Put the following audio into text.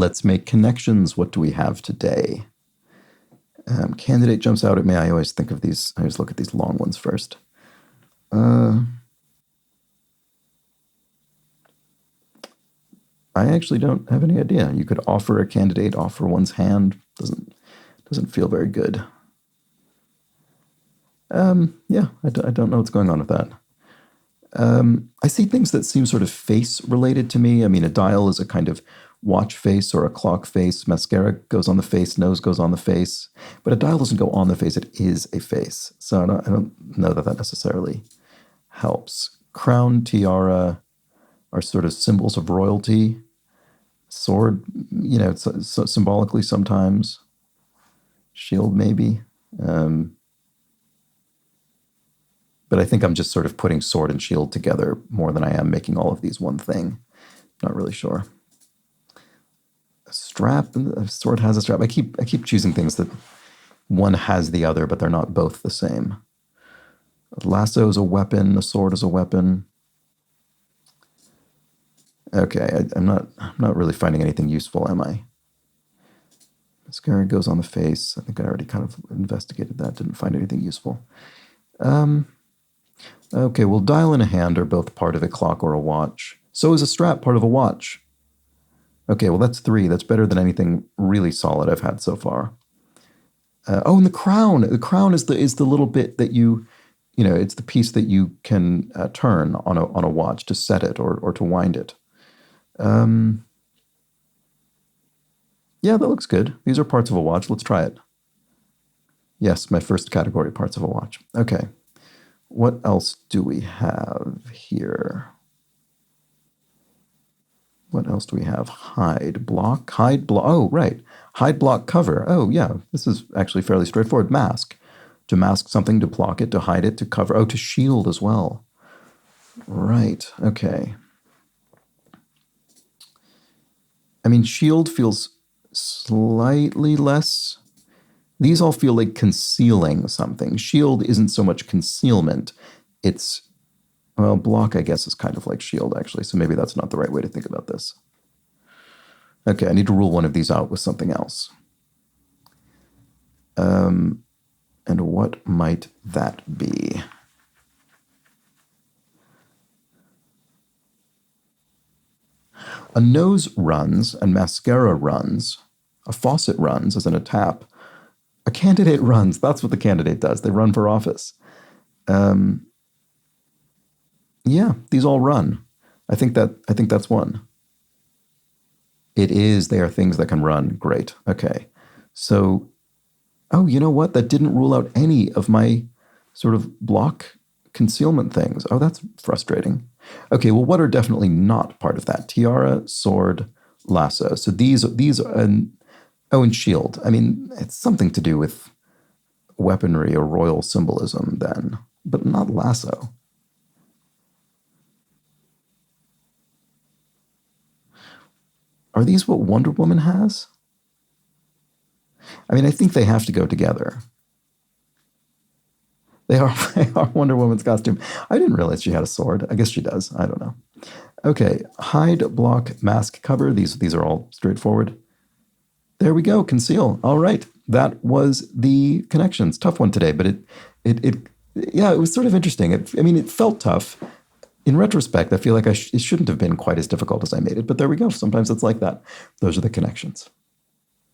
Let's make connections. What do we have today? Candidate jumps out at me. I always think of these. I always look at these long ones first. I actually don't have any idea. You could offer a candidate, offer one's hand. Doesn't feel very good. Yeah, I don't know what's going on with that. I see things that seem sort of face related to me. I mean, a dial is a kind of watch face or a clock face. Mascara goes on the face, nose goes on the face. But a dial doesn't go on the face, it is a face. So I don't know that necessarily helps. Crown, tiara are sort of symbols of royalty. Sword, so symbolically sometimes. Shield, maybe. But I think I'm just sort of putting sword and shield together more than I am making all of these one thing. Not really sure. A strap, a sword has a strap. I keep choosing things that one has the other, but they're not both the same. A lasso is a weapon. A sword is a weapon. Okay, I'm not really finding anything useful, am I? Mascara goes on the face. I think I already kind of investigated that. Didn't find anything useful. Okay, well, dial and a hand are both part of a clock or a watch. So is a strap part of a watch. Okay, well, that's 3. That's better than anything really solid I've had so far. And the crown. The crown is the little bit that it's the piece that you can turn on a watch to set it or to wind it. Yeah, that looks good. These are parts of a watch. Let's try it. Yes, my first category, parts of a watch. Okay. What else do we have here? What else do we have? Hide, block. Oh, right. Hide, block, cover. Oh, yeah. This is actually fairly straightforward. Mask. To mask something, to block it, to hide it, to cover. Oh, to shield as well. Right. Okay. I mean, shield feels slightly less. These all feel like concealing something. Shield isn't so much concealment. It's, well, block, I guess, is kind of like shield, actually. So maybe that's not the right way to think about this. Okay, I need to rule one of these out with something else. And what might that be? A nose runs and mascara runs. A faucet runs, as in a tap. A candidate runs. That's what the candidate does. They run for office. Yeah, these all run. I think that's one. It is. They are things that can run. Great. Okay. So, oh, you know what? That didn't rule out any of my sort of block concealment things. Oh, that's frustrating. Okay, well, what are definitely not part of that? Tiara, sword, lasso. So these are, oh, and shield. I mean, it's something to do with weaponry or royal symbolism then, but not lasso. Are these what Wonder Woman has? I mean, I think they have to go together. They are Wonder Woman's costume. I didn't realize she had a sword. I guess she does. I don't know. Okay, hide, block, mask, cover. These are all straightforward. There we go, conceal. All right, that was the connections. Tough one today, but it was sort of interesting. It felt tough. In retrospect, I feel like it shouldn't have been quite as difficult as I made it, but there we go. Sometimes it's like that. Those are the connections.